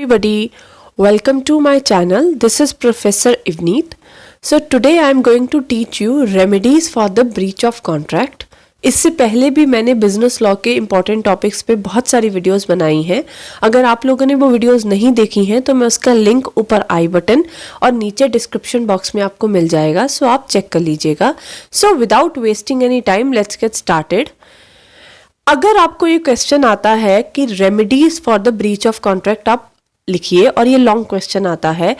Everybody, welcome to my channel. This is Professor Ivneet. So today I am going to teach you remedies for the breach of contract. इससे पहले भी मैंने business law के important topics पे बहुत सारी videos बनाई हैं. अगर आप लोगों ने वो वीडियोस नहीं देखी हैं तो मैं उसका लिंक ऊपर आई बटन और नीचे डिस्क्रिप्शन बॉक्स में आपको मिल जाएगा, सो आप चेक कर लीजिएगा. So without wasting any time let's get started. अगर आपको ये क्वेश्चन आता है कि remedies for the breach of contract आप लिखिए और ये लॉन्ग क्वेश्चन आता है,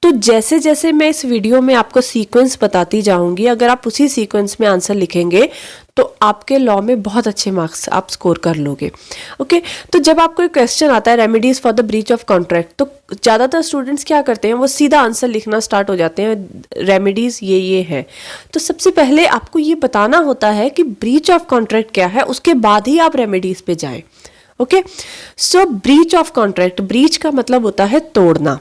तो जैसे जैसे मैं इस वीडियो में आपको सीक्वेंस बताती जाऊंगी, अगर आप उसी सीक्वेंस में आंसर लिखेंगे तो आपके लॉ में बहुत अच्छे मार्क्स आप स्कोर कर लोगे. ओके, तो जब आपको एक क्वेश्चन आता है remedies for the breach of contract, तो ज़्यादातर स्टूडेंट्स क्या करते हैं, वो सीधा आंसर लिखना स्टार्ट हो जाते हैं, रेमेडीज ये है. तो सबसे पहले आपको ये बताना होता है कि ब्रीच ऑफ कॉन्ट्रैक्ट क्या है, उसके बाद ही आप रेमेडीज पे जाएं. Okay, so breach of contract, breach का मतलब होता है तोड़ना.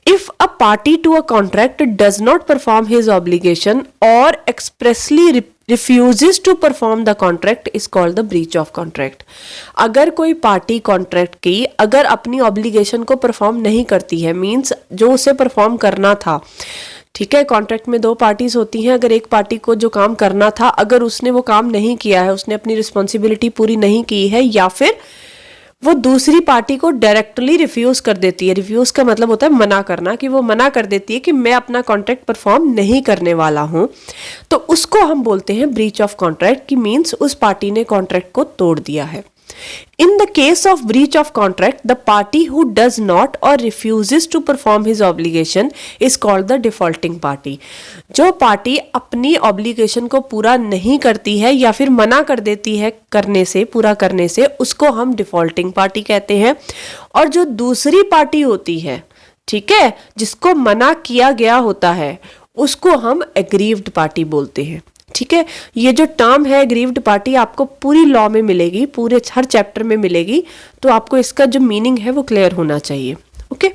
If a party to a contract does not perform his obligation or expressly refuses to perform the contract is called the breach of contract. अगर कोई party contract की अगर अपनी ऑब्लिगेशन को परफॉर्म नहीं करती है, मींस जो उसे परफॉर्म करना था, ठीक है, कॉन्ट्रैक्ट में दो पार्टीज होती हैं, अगर एक पार्टी को जो काम करना था अगर उसने वो काम नहीं किया है, उसने अपनी रिस्पॉन्सिबिलिटी पूरी नहीं की है, या फिर वो दूसरी पार्टी को डायरेक्टली रिफ्यूज कर देती है. रिफ्यूज का मतलब होता है मना करना, कि वो मना कर देती है कि मैं अपना कॉन्ट्रैक्ट परफॉर्म नहीं करने वाला हूं, तो उसको हम बोलते हैं ब्रीच ऑफ कॉन्ट्रैक्ट, की मींस उस पार्टी ने कॉन्ट्रैक्ट को तोड़ दिया है. In the case of breach of contract, the party who does not or refuses to perform his obligation is called the defaulting party. जो पार्टी अपनी ऑब्लिगेशन को पूरा नहीं करती है या फिर मना कर देती है करने से, पूरा करने से, उसको हम डिफॉल्टिंग पार्टी कहते हैं. और जो दूसरी पार्टी होती है, ठीक है, जिसको मना किया गया होता है, उसको हम एग्रीव्ड पार्टी बोलते हैं. ठीक है, ये जो टर्म है एग्रीव्ड पार्टी आपको पूरी लॉ में मिलेगी, पूरे हर चैप्टर में मिलेगी, तो आपको इसका जो मीनिंग है वो क्लियर होना चाहिए. ओके,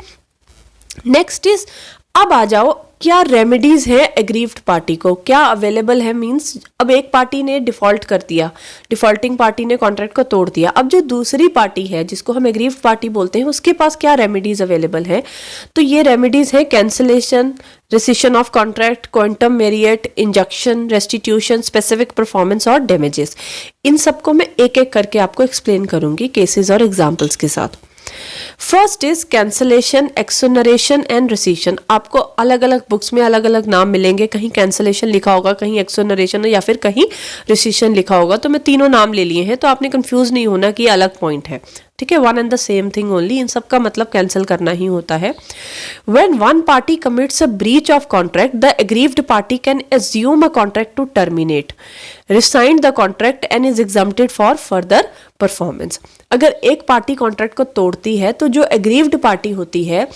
नेक्स्ट इज, अब आ जाओ क्या रेमेडीज है एग्रीव्ड पार्टी को, क्या अवेलेबल है. मींस अब एक पार्टी ने डिफॉल्ट कर दिया, डिफॉल्टिंग पार्टी ने कॉन्ट्रैक्ट को तोड़ दिया, अब जो दूसरी पार्टी है जिसको हम एग्रीव्ड पार्टी बोलते हैं, उसके पास क्या रेमेडीज अवेलेबल है. तो ये रेमेडीज है cancellation, rescission of contract, quantum Marriott, injunction, restitution, specific performance और डैमेजेस. इन सबको मैं एक एक करके आपको एक्सप्लेन करूंगी केसेस और एग्जांपल्स के साथ. First is cancellation, exoneration and rescission. आपको अलग अलग बुक्स में अलग अलग नाम मिलेंगे, कहीं कैंसलेशन लिखा होगा, कहीं एक्सोनरेशन या फिर कहीं रेसिशन लिखा होगा. तो मैं तीनों नाम ले लिए हैं, तो आपने कंफ्यूज नहीं होना कि अलग पॉइंट है. ठीक है, one and the same thing only, इन सब का मतलब कैंसिल करना ही होता है. When one party commits a breach of contract, the aggrieved party can assume a contract to terminate, rescind the contract and is exempted for further performance. अगर एक पार्टी कॉन्ट्रैक्ट को तोड़ती है तो जो एग्रीव्ड पार्टी होती है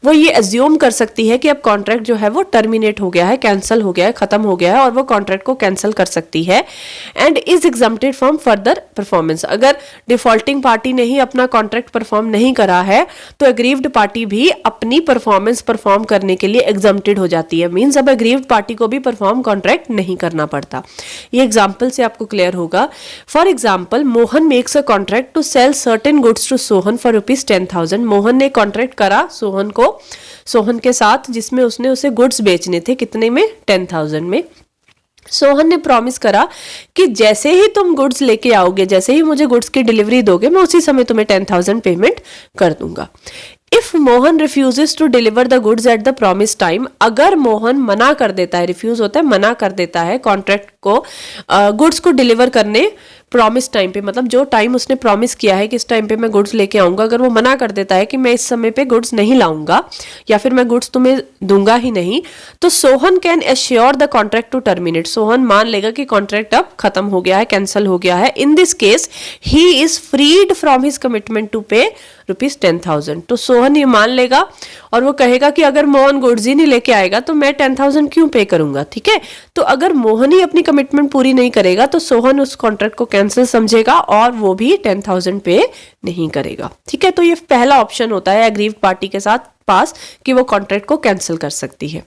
वो ये अज्यूम कर सकती है कि अब कॉन्ट्रैक्ट जो है वो टर्मिनेट हो गया है, कैंसिल हो गया है, खत्म हो गया है, और वो कॉन्ट्रैक्ट को कैंसिल कर सकती है and is exempted from further performance. अगर डिफॉल्टिंग पार्टी ने ही अपना कॉन्ट्रैक्ट परफॉर्म नहीं करा है तो एग्रीव्ड पार्टी भी अपनी परफॉर्मेंस परफॉर्म करने के लिए एग्जम्प्टेड हो जाती है. मींस अब एग्रीव्ड पार्टी को भी परफॉर्म कॉन्ट्रैक्ट नहीं करना पड़ता. ये एग्जाम्पल से आपको क्लियर होगा. For example, Mohan makes a contract to sell certain goods to Sohan for ₹10,000. Mohan ने कॉन्ट्रैक्ट करा सोहन के साथ, जिसमें उसने उसे गुड्स बेचने थे, कितने में, 10,000 में. सोहन ने प्रॉमिस करा कि जैसे ही तुम गुड्स लेके आओगे, जैसे ही मुझे गुड्स की डिलीवरी दोगे, मैं उसी समय तुम्हें 10,000 पेमेंट कर दूंगा. If Mohan refuses to deliver the goods at the promise time, अगर मोहन मना कर देता है, रिफ्यूज होता है मना कर देता है कॉन्ट्रैक्ट को, गुड्स को डिलीवर करने प्रॉमिस टाइम पे, मतलब जो टाइम उसने प्रॉमिस किया है कि इस टाइम पे मैं गुड्स लेके आऊंगा, अगर वो मना कर देता है कि मैं इस समय पे गुड्स नहीं लाऊंगा या फिर मैं गुड्स तुम्हें दूंगा ही नहीं, तो Sohan can assure the contract to terminate. Sohan मान लेगा कि कॉन्ट्रैक्ट अब खत्म हो गया है, कैंसिल हो गया है. In this case he is freed from his commitment to pay ₹10,000. तो सोहन ये मान लेगा और वो कहेगा कि अगर मोहन गुड्स ही नहीं लेके आएगा तो मैं 10,000 क्यों पे करूंगा. ठीक है, तो अगर मोहन ही अपनी कमिटमेंट पूरी नहीं करेगा तो सोहन उस कॉन्ट्रैक्ट को कैंसिल समझेगा और वो भी 10,000 पे नहीं करेगा. ठीक है, तो ये पहला ऑप्शन होता है एग्रीव्ड पार्टी के साथ पास कि वो कॉन्ट्रैक्ट को कैंसिल कर सकती है.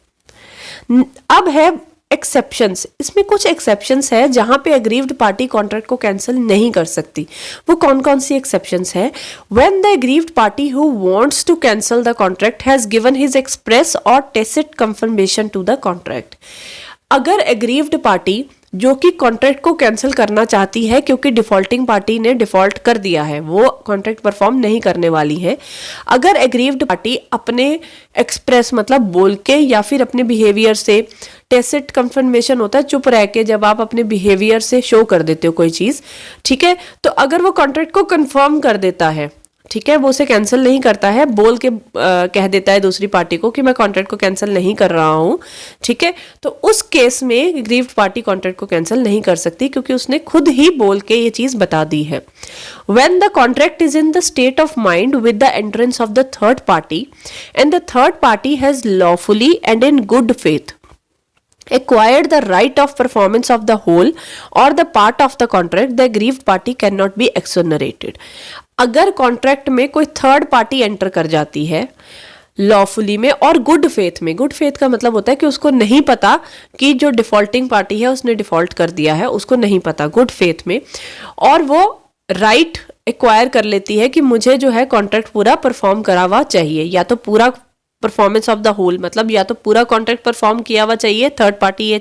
अब है एक्सेप्शंस, इसमें कुछ एक्सेप्शंस है जहां पे एग्रीव्ड पार्टी कॉन्ट्रैक्ट को कैंसिल नहीं कर सकती। वो कौन कौन सी एक्सेप्शंस है? When the aggrieved party who wants to cancel the contract has given his express और tacit confirmation to the contract. अगर एग्रीव्ड पार्टी जो कि कॉन्ट्रैक्ट को कैंसिल करना चाहती है क्योंकि डिफॉल्टिंग पार्टी ने डिफॉल्ट कर दिया है, वो कॉन्ट्रैक्ट परफॉर्म नहीं करने वाली है, अगर एग्रीव्ड पार्टी अपने एक्सप्रेस मतलब बोल के या फिर अपने बिहेवियर से, टेसिट कंफर्मेशन होता है चुप रह के जब आप अपने बिहेवियर से शो कर देते हो कोई चीज, ठीक है, तो अगर वो कॉन्ट्रैक्ट को कंफर्म कर देता है, ठीक है, वो उसे कैंसिल नहीं करता है, बोल के कह देता है दूसरी पार्टी को कि मैं कॉन्ट्रैक्ट को कैंसिल नहीं कर रहा हूं, ठीक है, तो उस केस में एग्रीव्ड पार्टी कॉन्ट्रैक्ट को कैंसिल नहीं कर सकती क्योंकि उसने खुद ही बोल के ये चीज बता दी है। When the contract is in the state of mind with the entrance of the third party and the third party has lawfully and in good faith acquired the right of performance of the whole or the part of the contract, the aggrieved party cannot be exonerated। अगर contract में कोई third party enter कर जाती है lawfully में और good faith में, good faith का मतलब होता है कि उसको नहीं पता कि जो डिफॉल्टिंग पार्टी है उसने डिफॉल्ट कर दिया है, उसको नहीं पता, गुड फेथ में, और वो राइट एक्वायर कर लेती है कि मुझे जो है कॉन्ट्रैक्ट पूरा परफॉर्म करा हुआ चाहिए, या तो पूरा परफॉर्मेंस ऑफ द होल मतलब या तो पूरा कॉन्ट्रैक्ट परफॉर्म किया हुआ चाहिए, थर्ड पार्टी ये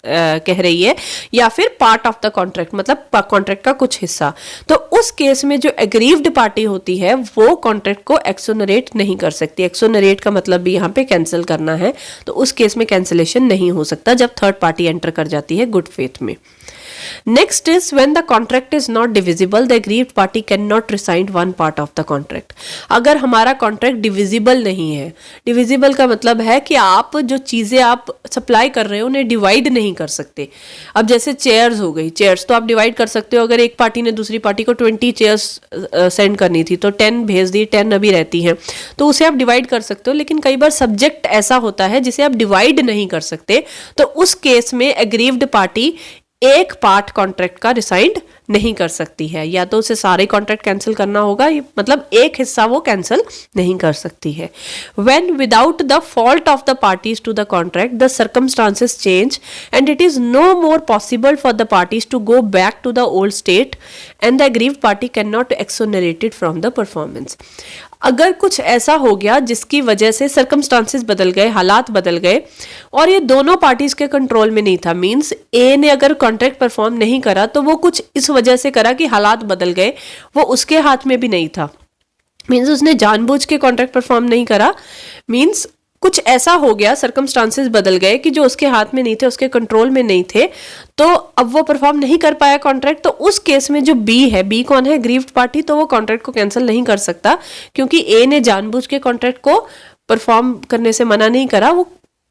कह रही है, या फिर पार्ट ऑफ द कॉन्ट्रैक्ट मतलब कॉन्ट्रैक्ट का कुछ हिस्सा। तो उस केस में जो एग्रीव्ड पार्टी होती है वो कॉन्ट्रैक्ट को एक्सोनरेट नहीं कर सकती। एक्सोनरेट का मतलब भी यहाँ पे कैंसिल करना है, तो उस केस में कैंसिलेशन नहीं हो सकता जब थर्ड पार्टी एंटर कर जाती है गुड फेथ में। Next is when the contract is not divisible, the aggrieved party cannot rescind one part of the contract। अगर हमारा कॉन्ट्रैक्ट डिविजिबल नहीं है, डिविजिबल का मतलब है कि आप जो चीजें आप सप्लाई कर रहे हो उन्हें डिवाइड नहीं कर सकते। अब जैसे चेयर्स हो गई, चेयर्स तो आप डिवाइड कर सकते हो, अगर एक पार्टी ने दूसरी पार्टी को 20 चेयर्स सेंड करनी थी तो 10 भेज दी, 10 अभी रहती हैं, तो उसे आप डिवाइड कर सकते हो। लेकिन कई बार सब्जेक्ट ऐसा होता है जिसे आप डिवाइड नहीं कर सकते, तो उस केस में एग्रीव्ड पार्टी एक पार्ट कॉन्ट्रैक्ट का रिसाइंड नहीं कर सकती है, या तो उसे सारे कॉन्ट्रैक्ट कैंसिल करना होगा, मतलब एक हिस्सा वो कैंसिल नहीं कर सकती है। When without the fault of the parties to the contract the circumstances change and it is no more possible for the parties to go back to the old state and the aggrieved party cannot exonerate it from the performance। अगर कुछ ऐसा हो गया जिसकी वजह से circumstances बदल गए, हालात बदल गए, और ये दोनों पार्टीज के कंट्रोल में नहीं था, मींस ए ने अगर कॉन्ट्रैक्ट परफॉर्म नहीं करा तो वो कुछ इस वजह से करा कि हालात बदल गए, वो उसके हाथ में भी नहीं था, मींस उसने जानबूझ के कॉन्ट्रैक्ट परफॉर्म नहीं करा, मींस कुछ ऐसा हो गया, सर्कमस्टांसेस बदल गए कि जो उसके हाथ में नहीं थे, उसके कंट्रोल में नहीं थे, तो अब वो परफॉर्म नहीं कर पाया कॉन्ट्रैक्ट। तो उस केस में जो बी है, बी कौन है? एग्रीव्ड पार्टी, तो वो कॉन्ट्रैक्ट को कैंसिल नहीं कर सकता क्योंकि ए ने जानबूझ के कॉन्ट्रैक्ट को परफॉर्म करने से मना नहीं करा, वो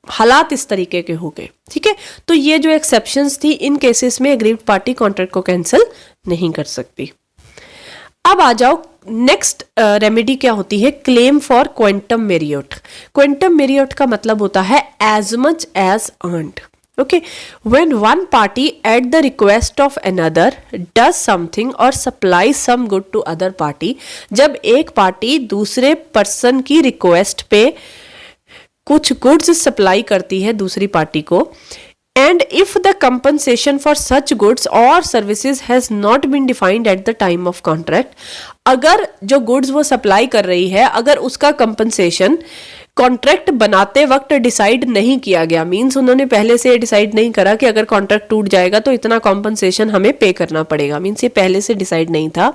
हालात इस तरीके के हो गए, ठीक है। तो ये जो एक्सेप्शंस थी, इन केसेस में एग्रीव्ड पार्टी कॉन्ट्रैक्ट को कैंसिल नहीं कर सकती। अब आ जाओ नेक्स्ट रेमेडी क्या होती है? Claim for quantum meruit. Quantum meruit का मतलब होता है as much as earned. Okay, when one party at the request of another does something or supplies some good to other party, जब एक पार्टी दूसरे पर्सन की रिक्वेस्ट पे कुछ गुड्स सप्लाई करती है दूसरी पार्टी को, and if the compensation for such goods or services has not been defined at the time of contract, अगर जो गुड्स वो सप्लाई कर रही है, अगर उसका कंपनसेशन कॉन्ट्रैक्ट बनाते वक्त डिसाइड नहीं किया गया, मींस उन्होंने पहले से डिसाइड नहीं करा कि अगर कॉन्ट्रैक्ट टूट जाएगा तो इतना कॉम्पनसेशन हमें पे करना पड़ेगा, मींस ये पहले से डिसाइड नहीं था,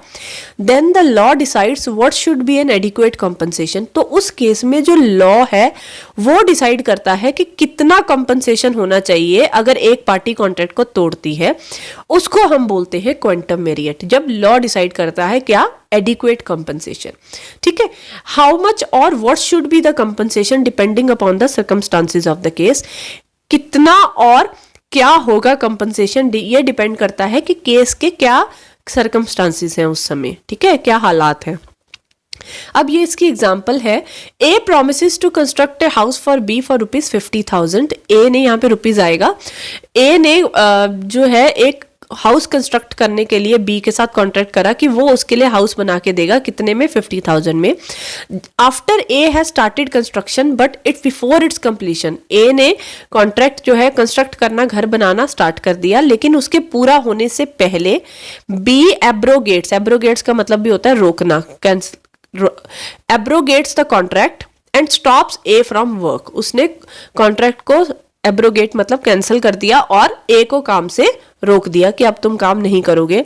then the law decides what should be an adequate compensation. तो उस केस में जो लॉ है वो डिसाइड करता है कि कितना कॉम्पनसेशन होना चाहिए अगर एक पार्टी कॉन्ट्रैक्ट को तोड़ती है, उसको हम बोलते हैं क्वांटम मेरिट। जब लॉ डिसाइड करता है क्या? एडिक्वेट कंपनसेशन, ठीक है। हाउ मच और what should be the compensation depending upon the circumstances of the case, कितना और क्या होगा कंपनसेशन, ये डिपेंड करता है कि केस के क्या सर्कमस्टांसेस हैं उस समय, ठीक है, क्या हालात हैं। अब ये इसकी एग्जाम्पल है, A promises to construct a house for B for ₹50,000। A ने यहाँ पे रुपीज आएगा, ए ने जो है एक हाउस कंस्ट्रक्ट करने के लिए बी के साथ कॉन्ट्रैक्ट करा कि वो उसके लिए हाउस बना के देगा, कितने में, 50,000 में. After A has started construction but it before its completion, A ने कॉन्ट्रैक्ट जो है कंस्ट्रक्ट करना, घर बनाना स्टार्ट कर दिया, लेकिन उसके पूरा होने से पहले बी एब्रोगेट्स का मतलब भी होता है रोकना, abrogates the contract and stops A from work. उसने कॉन्ट्रैक्ट को एब्रोगेट मतलब कैंसिल कर दिया और ए को काम से रोक दिया कि अब तुम काम नहीं करोगे.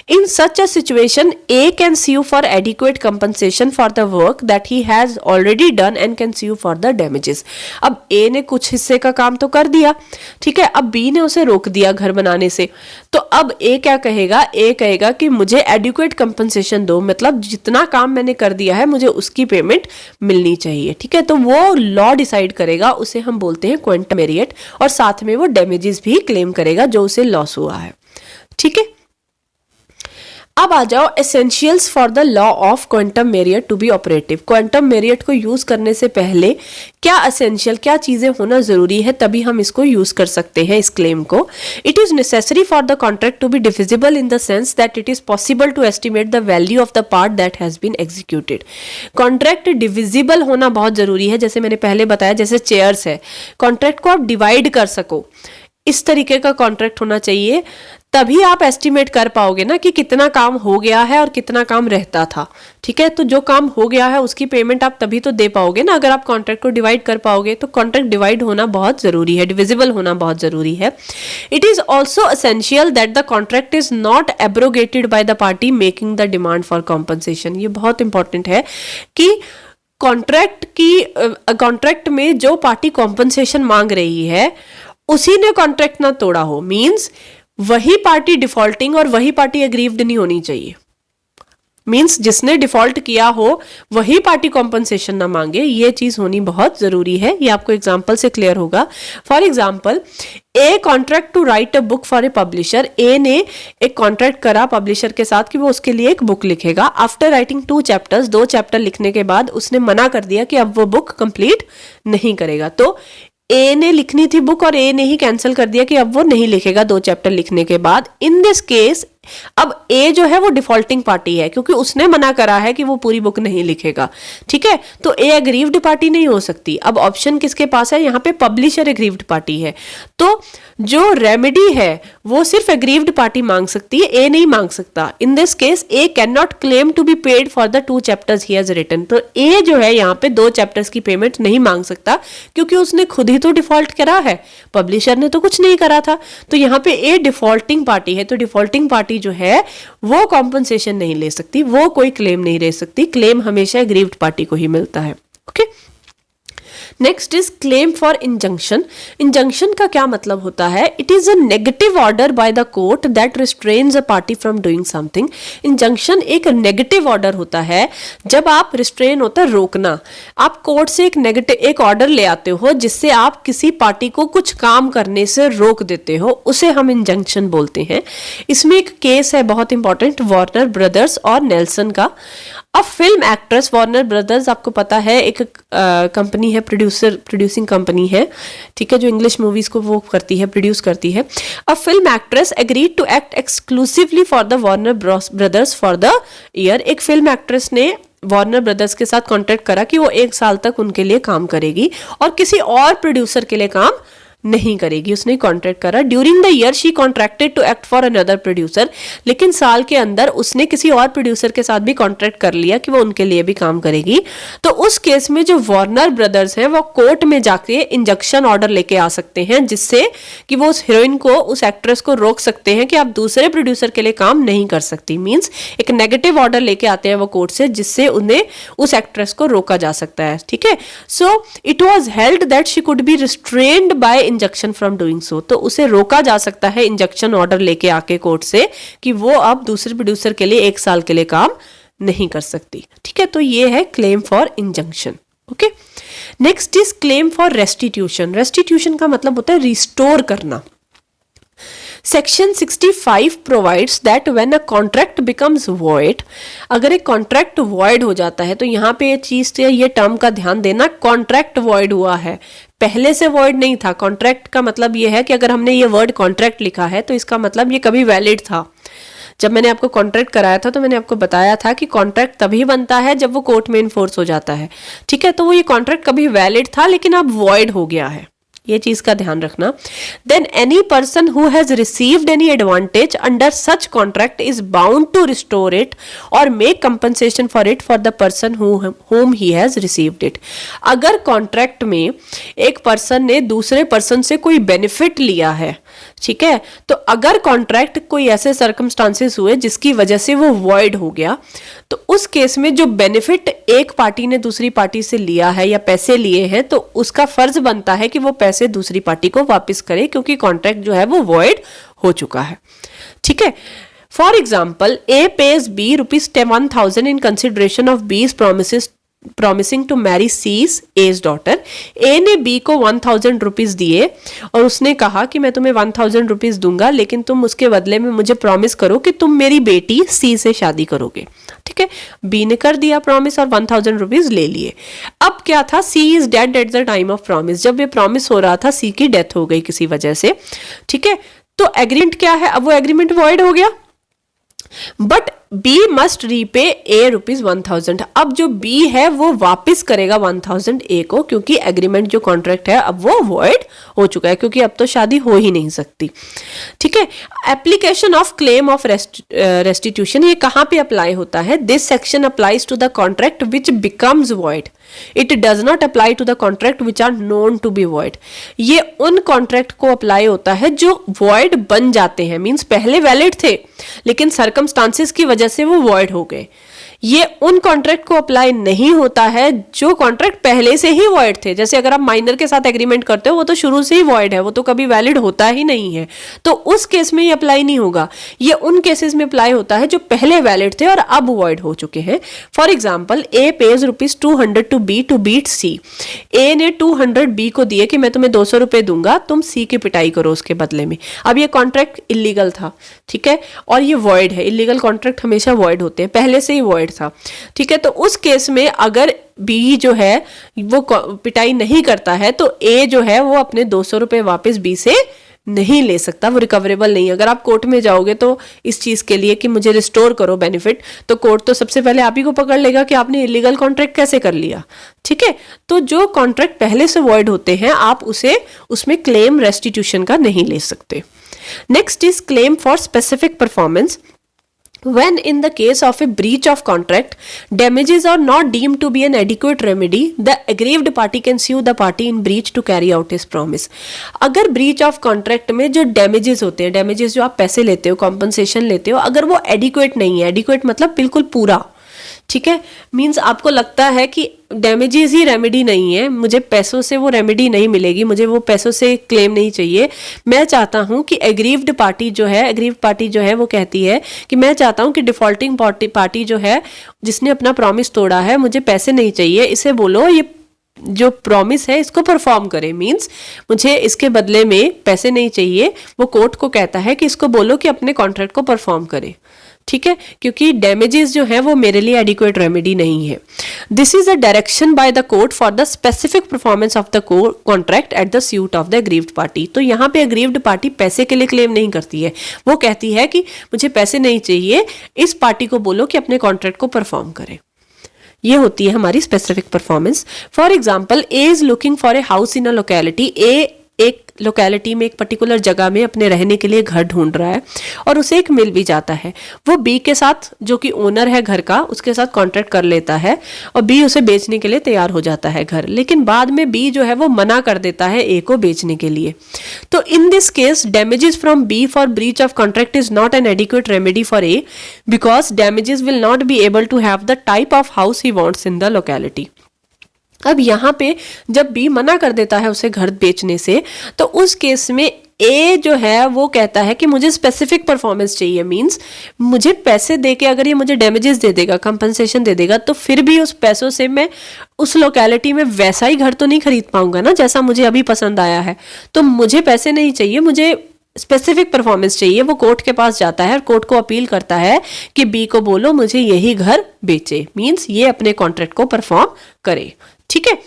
In such a situation A can sue for adequate compensation for the work that he has already done and can sue for the damages. अब ए ने कुछ हिस्से का काम तो कर दिया, ठीक है, अब बी ने उसे रोक दिया घर बनाने से, तो अब ए क्या कहेगा, ए कहेगा कि मुझे एडिक्वेट कंपनसेशन दो, मतलब जितना काम मैंने कर दिया है मुझे उसकी पेमेंट मिलनी चाहिए, ठीक है. तो वो लॉ डिसाइड करेगा, उसे हम बोलते हैं क्वांटम मेरिट, और साथ में वो डैमेजेस भी क्लेम करेगा जो उसे लॉस हुआ है, ठीक है. अब आ जाओ essentials for the law of quantum meruit to be operative. Quantum meruit को यूज करने से पहले क्या एसेंशियल, क्या चीजें होना जरूरी है, तभी हम इसको यूज कर सकते हैं इस क्लेम को. It is necessary for the contract to be divisible in the sense that it is possible to estimate the value of the part that has been executed. Contract divisible होना बहुत जरूरी है, जैसे मैंने पहले बताया, जैसे चेयर्स है, कॉन्ट्रैक्ट को आप डिवाइड कर सको, इस तरीके का कॉन्ट्रैक्ट होना चाहिए, तभी आप एस्टिमेट कर पाओगे ना कि कितना काम हो गया है और कितना काम रहता था, ठीक है. तो जो काम हो गया है उसकी पेमेंट आप तभी तो दे पाओगे ना, अगर आप कॉन्ट्रैक्ट को डिवाइड कर पाओगे. तो कॉन्ट्रैक्ट डिवाइड होना बहुत जरूरी है, डिविजिबल होना बहुत जरूरी है. It is also essential that the contract is not abrogated by the party making the demand for compensation. ये बहुत इंपॉर्टेंट है कि कॉन्ट्रैक्ट में जो पार्टी कॉम्पनसेशन मांग रही है उसी ने कॉन्ट्रैक्ट ना तोड़ा हो, मींस वही पार्टी डिफॉल्टिंग और वही पार्टी एग्रीव्ड नहीं होनी चाहिए. मींस जिसने डिफॉल्ट किया हो वही पार्टी कॉम्पनसेशन ना मांगे, ये चीज होनी बहुत जरूरी है. ये आपको एग्जांपल से क्लियर होगा. For example, A contract to write a book for a publisher. A ने एक कॉन्ट्रैक्ट करा पब्लिशर के साथ कि वो उसके लिए एक बुक लिखेगा. आफ्टर राइटिंग 2 चैप्टर्स, 2 चैप्टर लिखने के बाद उसने मना कर दिया कि अब वो बुक कंप्लीट नहीं करेगा. तो ए ने लिखनी थी बुक और ए ने ही कैंसिल कर दिया कि अब वो नहीं लिखेगा 2 चैप्टर लिखने के बाद. इन दिस केस अब ए जो है वो डिफॉल्टिंग पार्टी है, क्योंकि उसने मना करा है कि वो पूरी बुक नहीं लिखेगा, ठीक है. तो ए एग्रीव्ड पार्टी नहीं हो सकती. अब ऑप्शन किसके पास है, यहाँ पे पब्लिशर एग्रीव्ड पार्टी है. तो जो रेमेडी है वो सिर्फ एग्रीव्ड पार्टी मांग सकती है, ए नहीं मांग सकता. In this case A can not claim to be paid for the 2 chapters he has written. तो ए जो है यहाँ पे 2 चैप्टर्स की पेमेंट नहीं मांग सकता, क्योंकि उसने खुद ही तो डिफॉल्ट करा है, पब्लिशर ने तो कुछ नहीं करा था. तो यहाँ पे ए डिफॉल्टिंग पार्टी है, तो डिफॉल्टिंग पार्टी जो है वो कॉम्पनसेशन नहीं ले सकती, वो कोई क्लेम नहीं ले सकती. क्लेम हमेशा एग्रीव्ड पार्टी को ही मिलता है. Okay. Next is claim for injunction. Injunction का क्या मतलब होता है, it is a negative order by the court that restrains a party from doing something. Injunction एक नेगेटिव ऑर्डर होता है. जब आप रिस्ट्रेन होता है रोकना, आप कोर्ट से एक ऑर्डर ले आते हो जिससे आप किसी पार्टी को कुछ काम करने से रोक देते हो, उसे हम इंजंक्शन बोलते हैं. इसमें एक केस है बहुत इंपॉर्टेंट, वार्नर ब्रदर्स और नेल्सन का. अब फिल्म एक्ट्रेस, वार्नर ब्रदर्स आपको पता है एक कंपनी है, प्रोड्यूसिंग कंपनी है, ठीक है, जो इंग्लिश मूवीज को वो करती है, प्रोड्यूस करती है. अब film actress agreed to act exclusively for the Warner Brothers for the year. एक फिल्म एक्ट्रेस ने वार्नर ब्रदर्स के साथ कॉन्ट्रैक्ट करा कि वो 1 साल तक उनके लिए काम करेगी और किसी और प्रोड्यूसर के लिए काम नहीं करेगी. उसने कॉन्ट्रैक्ट करा. During the year she contracted to act for another producer. लेकिन साल के अंदर उसने किसी और प्रोड्यूसर के साथ भी कॉन्ट्रैक्ट कर लिया कि वो उनके लिए भी काम करेगी. तो उस केस में जो वार्नर ब्रदर्स हैं वो कोर्ट में जाके इंजंक्शन ऑर्डर लेके आ सकते हैं, जिससे कि वो उस हीरोइन को, उस एक्ट्रेस को रोक सकते हैं कि आप दूसरे प्रोड्यूसर के लिए काम नहीं कर सकती. मीन्स एक नेगेटिव ऑर्डर लेके आते हैं वो कोर्ट से, जिससे उन्हें, उस एक्ट्रेस को रोका जा सकता है. ठीक है. So it was held that she could be restrained by injunction from doing so. तो उसे रोका जा सकता है इंजंक्शन ऑर्डर लेके आके कोर्ट से कि वो अब दूसरे प्रोड्यूसर के लिए 1 साल के लिए काम नहीं कर सकती. ठीक है. तो ये है claim for injunction. Okay. Next is claim for restitution. Restitution का मतलब होता है रिस्टोर करना. Section 65 provides that when a contract becomes void, अगर एक कॉन्ट्रैक्ट वॉइड हो जाता है, तो यहाँ पे ये चीज, ये टर्म का ध्यान देना, कॉन्ट्रैक्ट वॉइड हुआ है, पहले से वॉइड नहीं था। कॉन्ट्रैक्ट का मतलब ये है कि अगर हमने ये वर्ड कॉन्ट्रैक्ट लिखा है तो इसका मतलब ये कभी वैलिड था। जब मैंने आपको कॉन्ट्रैक्ट कराया था तो मैंने आपको बताया था कि कॉन्ट्रैक्ट तभी बनता है जब वो कोर्ट में इन्फोर्स हो जाता है, ठीक है। तो वो ये कॉन्ट्रैक्ट कभी वैलिड था लेकिन अब वॉइड हो गया है, ये चीज का ध्यान रखना। Then any person who has received any advantage under such contract is bound to restore it और make compensation for it for the person whom he has received it। अगर कॉन्ट्रैक्ट में एक पर्सन ने दूसरे पर्सन से कोई benefit लिया है, ठीक है, तो अगर कॉन्ट्रैक्ट कोई ऐसे सर्कमस्टांसेस हुए जिसकी वजह से वो वॉइड हो गया, तो उस केस में जो बेनिफिट एक पार्टी ने दूसरी पार्टी से लिया है या पैसे लिए हैं, तो उसका फर्ज बनता है कि वो पैसे दूसरी पार्टी को वापस करे, क्योंकि कॉन्ट्रैक्ट जो है वो वॉइड हो चुका है, ठीक है। For example, A pays B ₹10,000 in consideration of B's promising to marry C's A's daughter। A ने B को 1,000 रुपीज दिए और उसने कहा कि मैं तुम्हें 1,000 रुपीज दूंगा, लेकिन तुम उसके बदले में मुझे प्रॉमिस करो कि तुम मेरी बेटी C से शादी करोगे, ठीक है। B ने कर दिया प्रॉमिस और 1,000 रुपीज ले लिए। अब क्या था, C is dead at the time of promise. जब ये प्रॉमिस हो रहा था C की डेथ हो गई किसी वजह से, ठीक है। तो एग्रीमेंट क्या है, अब वो एग्रीमेंट वॉइड हो गया, but B must repay A ₹1,000। अब जो B है वो वापस करेगा 1,000 A को, क्योंकि एग्रीमेंट जो कॉन्ट्रैक्ट है अब वो वॉइड हो चुका है, क्योंकि अब तो शादी हो ही नहीं सकती, ठीक है। Application of claim of restitution, ये कहाँ पे अप्लाई होता है, this section applies to the contract which becomes void, it does not apply to the contract which are known to be void. ये उन कॉन्ट्रैक्ट को अप्लाई होता है जो वॉइड बन जाते हैं, मीन्स पहले वैलिड थे लेकिन सर्कमस्टांसेस की वजह से वो वॉइड हो गए। ये उन कॉन्ट्रैक्ट को अप्लाई नहीं होता है जो कॉन्ट्रैक्ट पहले से ही वॉइड थे। जैसे अगर आप माइनर के साथ एग्रीमेंट करते हो, वो तो शुरू से ही वॉइड है, वो तो कभी वैलिड होता ही नहीं है, तो उस केस में ये अप्लाई नहीं होगा। ये उन केसेस में अप्लाई होता है जो पहले वैलिड थे और अब वॉइड हो चुके हैं। For example, A pays ₹200 to B to beat C. A ने 200 बी को दिए कि मैं तुम्हें 200 रुपए दूंगा, तुम सी की पिटाई करो उसके बदले में। अब ये कॉन्ट्रैक्ट इलीगल था, ठीक है, और ये वॉइड है। इलीगल कॉन्ट्रैक्ट हमेशा वॉइड होते हैं, पहले से ही वॉइड था, ठीक है। तो उस केस में अगर बी जो है वो पिटाई नहीं करता है, तो ए जो है वो अपने 200 रुपए वापस बी से नहीं ले सकता, वो रिकवरेबल नहीं। अगर आप कोर्ट में जाओगे तो इस चीज के लिए कि मुझे रिस्टोर करो बेनिफिट, तो कोर्ट तो सबसे पहले आप ही को पकड़ लेगा कि आपने इलीगल कॉन्ट्रैक्ट कैसे कर लिया, ठीक है। तो जो कॉन्ट्रैक्ट पहले से वॉइड होते हैं, आप उसमें क्लेम रेस्टिट्यूशन का नहीं ले सकते। Next is claim for specific performance. When in the case of a breach of contract, damages are not deemed to be an adequate remedy, the aggrieved party can sue the party in breach to carry out his promise। अगर breach of contract में जो damages होते हैं, damages जो आप पैसे लेते हो, compensation लेते हो, अगर वो adequate नहीं है, adequate मतलब बिल्कुल पूरा, ठीक है, मीन्स आपको लगता है कि डैमेजेस ही रेमेडी नहीं है, मुझे पैसों से वो रेमेडी नहीं मिलेगी, मुझे वो पैसों से क्लेम नहीं चाहिए, मैं चाहता हूं कि एग्रीव्ड पार्टी जो है वो कहती है कि मैं चाहता हूं कि डिफॉल्टिंग पार्टी जो है जिसने अपना प्रॉमिस तोड़ा है, मुझे पैसे नहीं चाहिए, इसे बोलो ये जो प्रॉमिस है इसको परफॉर्म करे, मीन्स मुझे इसके बदले में पैसे नहीं चाहिए। वो कोर्ट को कहता है कि इसको बोलो कि अपने कॉन्ट्रैक्ट को परफॉर्म करे, ठीक है, क्योंकि डैमेजेस जो है वो मेरे लिए एडिक्वेट रेमेडी नहीं है। This is a direction by the court for the specific performance of the contract at the suit of the aggrieved party. तो यहाँ पे अग्रीव्ड पार्टी पैसे के लिए क्लेम नहीं करती है, वो कहती है कि मुझे पैसे नहीं चाहिए, इस पार्टी को बोलो कि अपने कॉन्ट्रैक्ट को परफॉर्म करे। ये होती है हमारी specific performance. For example, A is looking for a house in a locality. A एक लोकेलिटी में, एक पर्टिकुलर जगह में अपने रहने के लिए घर ढूंढ रहा है और उसे एक मिल भी जाता है। वो बी के साथ, जो कि ओनर है घर का, उसके साथ कॉन्ट्रैक्ट कर लेता है और बी उसे बेचने के लिए तैयार हो जाता है घर, लेकिन बाद में बी जो है वो मना कर देता है ए को बेचने के लिए। तो in this case damages from B for breach of contract is not an adequate remedy for A, because damages will not be able to have the type of house he wants in the locality. अब यहाँ पे जब B मना कर देता है उसे घर बेचने से, तो उस केस में ए जो है वो कहता है कि मुझे स्पेसिफिक परफॉर्मेंस चाहिए, मींस मुझे पैसे देके अगर ये मुझे डैमेजेस दे देगा, कंपनसेशन दे देगा, तो फिर भी उस पैसों से मैं उस लोकेलिटी में वैसा ही घर तो नहीं खरीद पाऊंगा ना जैसा मुझे अभी पसंद आया है। तो मुझे पैसे नहीं चाहिए, मुझे स्पेसिफिक परफॉर्मेंस चाहिए, वो कोर्ट के पास जाता है और कोर्ट को अपील करता है कि बी को बोलो मुझे यही घर बेचे, मींस ये अपने कॉन्ट्रैक्ट को परफॉर्म करे, ठीक है।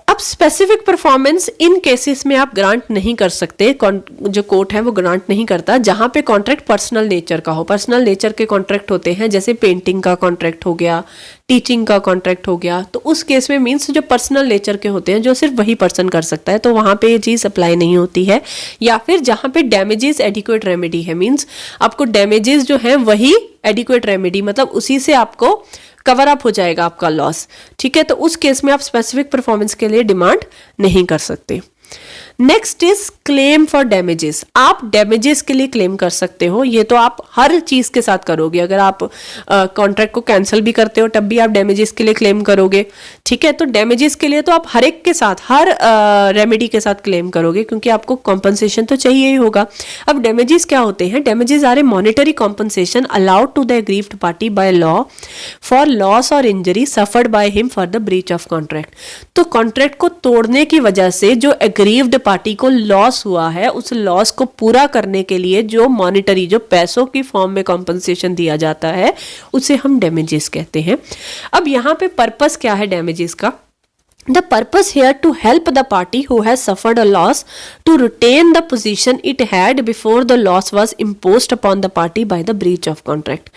अब स्पेसिफिक परफॉर्मेंस इन केसेस में आप ग्रांट नहीं कर सकते, जो कोर्ट है वो ग्रांट नहीं करता जहां पे कॉन्ट्रैक्ट पर्सनल नेचर का हो। पर्सनल नेचर के कॉन्ट्रैक्ट होते हैं, जैसे पेंटिंग का कॉन्ट्रैक्ट हो गया, टीचिंग का कॉन्ट्रैक्ट हो गया, तो उस केस में मीन्स जो पर्सनल नेचर के होते हैं, जो सिर्फ वही पर्सन कर सकता है, तो वहां पे ये चीज अप्लाई नहीं होती है। या फिर जहां पे डैमेजेस एडिक्वेट रेमेडी है, मीन्स आपको डैमेजेस जो है वही एडिक्वेट रेमेडी, मतलब उसी से आपको कवर अप हो जाएगा आपका लॉस, ठीक है। तो उस केस में आप स्पेसिफिक परफॉर्मेंस के लिए डिमांड नहीं कर सकते। Next is claim for damages. आप डैमेजेस के लिए क्लेम कर सकते हो, ये तो आप हर चीज के साथ करोगे। अगर आप कॉन्ट्रैक्ट को कैंसिल भी करते हो तब भी आप डैमेजेस के लिए क्लेम करोगे, ठीक है। तो डैमेजेस के लिए तो आप हर एक के साथ, हर रेमेडी के साथ क्लेम करोगे, क्योंकि आपको कॉम्पनसेशन तो चाहिए ही होगा। अब डैमेजेस क्या होते हैं? Damages are a monetary compensation allowed to the aggrieved party by law for loss और injury suffered by him for the breach of contract. तो कॉन्ट्रैक्ट को तोड़ने की वजह से जो एग्रीव्ड पार्टी को लॉस हुआ है, उस लॉस को पूरा करने के लिए जो मॉनेटरी, जो पैसों की फॉर्म में कॉम्पनसेशन दिया जाता है, उसे हम डैमेजेस कहते हैं। अब यहां पे पर्पस क्या है डैमेजेस का? The purpose here to help the party who has suffered a loss to retain the position it had before the loss was imposed upon the party by the breach of contract.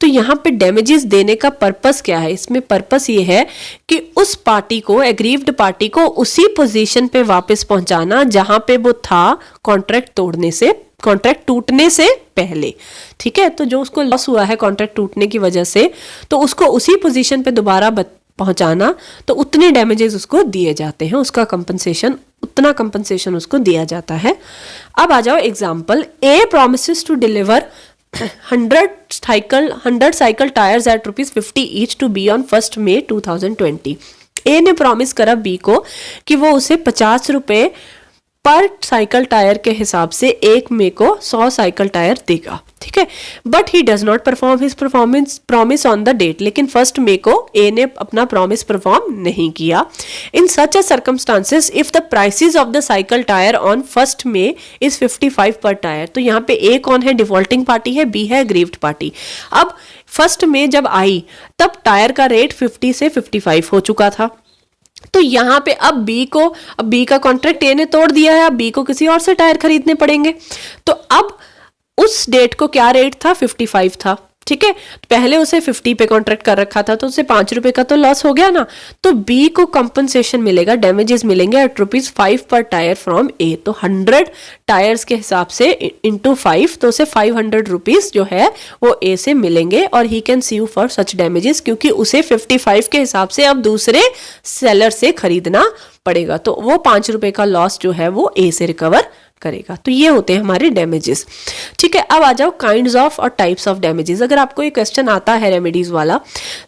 तो यहाँ पे damages देने का purpose क्या है? इसमें purpose ये है कि उस पार्टी को, एग्रीव्ड पार्टी को उसी पोजीशन पे वापस पहुंचाना जहां पे वो था कॉन्ट्रैक्ट तोड़ने से, कॉन्ट्रैक्ट टूटने से पहले, ठीक है। तो जो उसको लॉस हुआ है कॉन्ट्रैक्ट टूटने की वजह से, तो उसको उसी पोजीशन पे दोबारा पहुंचाना, तो उतने डैमेजेस उसको दिए जाते हैं, उसका कंपनसेशन, उतना कंपनसेशन उसको दिया जाता है। अब आ जाओ example. A promises to deliver 100 cycle tyres at ₹50 each to be on 1 May 2020। A ने प्रॉमिस करा बी को कि वो उसे ₹50 पर साइकिल टायर के हिसाब से 1 मई को 100 साइकिल टायर देगा, ठीक है। But he does not perform his promise on the date. लेकिन 1 मई को ए ने अपना प्रॉमिस परफॉर्म नहीं किया। In such a circumstances if the prices of the cycle tyre on 1 May is 55 per tyre. तो यहाँ पे ए कौन है? डिफॉल्टिंग पार्टी है, बी है एग्रीव्ड पार्टी। अब 1 मई जब आई तब टायर का रेट 50 से 55 हो चुका था। तो यहाँ पे अब बी का कॉन्ट्रैक्ट ए ने तोड़ दिया है, अब बी को किसी और से टायर खरीदने पड़ेंगे। तो अब उस डेट को क्या रेट था? 55 था, ठीक है। पहले उसे 50 पे कॉन्ट्रैक्ट कर रखा था, तो उसे ₹5 का तो लॉस हो गया ना। तो बी को कंपनसेशन मिलेगा, डैमेजेस मिलेंगे एट ₹5 पर टायर फ्रॉम ए। तो 100 टायर्स के हिसाब से इंटू 5, तो उसे ₹500 जो है वो ए से मिलेंगे, और he can see you for such damages, क्योंकि उसे 55 के हिसाब से अब दूसरे सेलर से खरीदना पड़ेगा। तो वो ₹5 का लॉस जो है वो ए से रिकवर करेगा। तो ये होते हैं हमारे डैमेजेस, ठीक है। अब आ जाओ काइंड्स ऑफ और टाइप्स ऑफ डैमेजेस। अगर आपको ये क्वेश्चन आता है रेमेडीज वाला,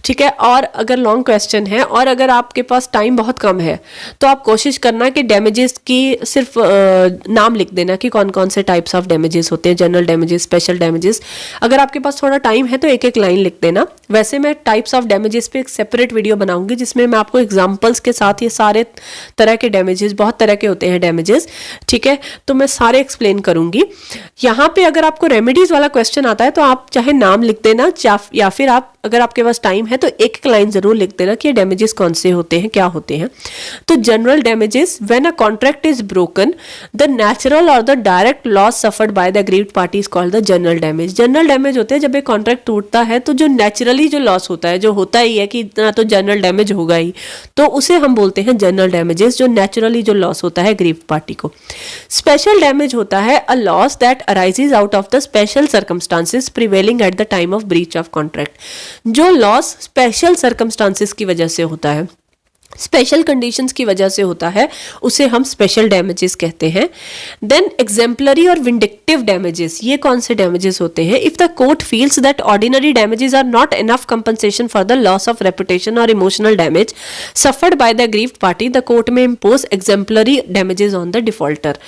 ठीक है, और अगर लॉन्ग क्वेश्चन है और अगर आपके पास टाइम बहुत कम है, तो आप कोशिश करना कि डैमेजेस की सिर्फ नाम लिख देना कि कौन कौन से टाइप्स ऑफ डैमेजेस होते हैं, जनरल डैमेजेस, स्पेशल डैमेजेस। अगर आपके पास थोड़ा टाइम है तो एक एक लाइन लिख देना। वैसे मैं टाइप्स ऑफ डैमेजेस पे एक सेपरेट वीडियो बनाऊंगी, जिसमें मैं आपको एग्जाम्पल्स के साथ ये सारे तरह के डैमेजेस, बहुत तरह के होते हैं डैमेजेस, ठीक है, तो मैं सारे एक्सप्लेन करूंगी। यहाँ पे अगर आपको रेमेडीज वाला क्वेश्चन आता है तो आप चाहे नाम लिख देना, या फिर आप, अगर आपके पास टाइम है तो एक एक लाइन जरूर लिख देना कि ये डैमेजेस कौन से होते हैं, क्या होते हैं। तो general damages, when a contract is broken the natural और the direct loss suffered by the aggrieved party is called the general damage. General damage होते हैं जब एक कॉन्ट्रैक्ट टूटता है तो जो नेचुरली जो लॉस होता है, जो होता ही है कि इतना तो जनरल डैमेज होगा ही, तो उसे हम बोलते हैं जनरल डैमेजेस, जो नेचुरली जो लॉस होता है एग्रीव्ड पार्टी को। स्पेशल डैमेज होता है a loss that arises out of the special circumstances prevailing at the time of breach of contract. जो लॉस स्पेशल सर्कमस्टांसेस की वजह से होता है, स्पेशल कंडीशंस की वजह से होता है, उसे हम स्पेशल डैमेजेस कहते हैं। देन एग्जेम्पलरी और विंडिक्टिव डैमेजेस, ये कौन से डैमेजेस होते हैं? If the court feels that ordinary damages are not enough compensation for the loss of reputation और emotional damage suffered by the aggrieved party, the court may impose exemplary damages on the defaulter.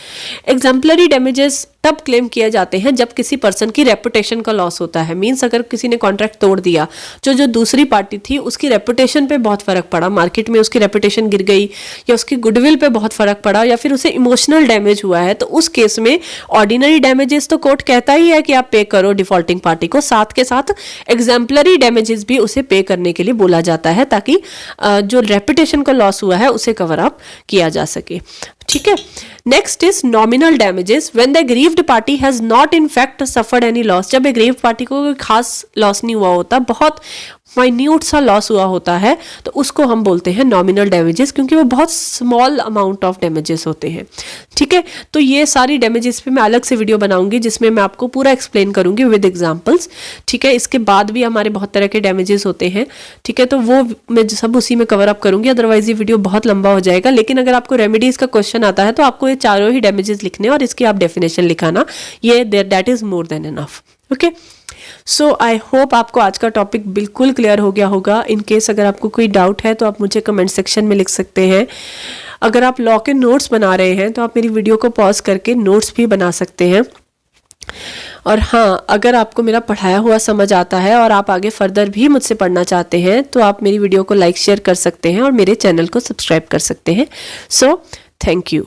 Exemplary damages तब claim किए जाते हैं जब किसी person की reputation का loss होता है। मीन्स अगर किसी ने कॉन्ट्रैक्ट तोड़ दिया, जो दूसरी पार्टी थी उसकी रेपुटेशन पे बहुत फर्क पड़ा, मार्केट में उसकी रेपुटेशन गिर गई, या उसकी गुडविल पे बहुत फर्क पड़ा, या फिर उसे इमोशनल डैमेज हुआ है, तो उस केस में ऑर्डिनरी डैमेजेस तो कोर्ट कहता ही है कि आप पे करो डिफॉल्टिंग पार्टी को, साथ के साथ एग्जाम्पलरी डैमेजेस भी उसे पे करने के लिए बोला जाता है, ताकि जो रेपुटेशन का लॉस हुआ है उसे कवर अप किया जा सके। ठीक है, next is nominal damages when the aggrieved party has not in fact suffered any loss. जब एग्रीव्ड पार्टी को कोई खास लॉस नहीं हुआ होता, बहुत माइन्यूट सा लॉस हुआ होता है, तो उसको हम बोलते हैं नॉमिनल डैमेजेस, क्योंकि वो बहुत स्मॉल अमाउंट ऑफ डैमेजेस होते हैं। ठीक है, तो ये सारी डैमेजेस पे मैं अलग से वीडियो बनाऊंगी जिसमें मैं आपको पूरा एक्सप्लेन करूंगी विद एग्जांपल्स। ठीक है, इसके बाद भी हमारे बहुत तरह के डैमेजेस होते हैं। ठीक है, तो वो मैं सब उसी में कवर अप करूंगी, अदरवाइज ये वीडियो बहुत लंबा हो जाएगा। लेकिन अगर आपको रेमेडीज का क्वेश्चन आता है तो आपको ये चारों ही डैमेजेस लिखने और इसकी आप डेफिनेशन लिखाना, ये that is more than enough. Okay, so I hope आपको आज का टॉपिक बिल्कुल क्लियर हो गया होगा। इन केस अगर आपको कोई डाउट है तो आप मुझे कमेंट सेक्शन में लिख सकते हैं। अगर आप लॉ के नोट्स बना रहे हैं तो आप मेरी वीडियो को पॉज करके नोट्स भी बना सकते हैं। और हाँ, अगर आपको मेरा पढ़ाया हुआ समझ आता है और आप आगे फर्दर भी मुझसे पढ़ना चाहते हैं तो आप मेरी वीडियो को लाइक शेयर कर सकते हैं और मेरे चैनल को सब्सक्राइब कर सकते हैं। So thank you.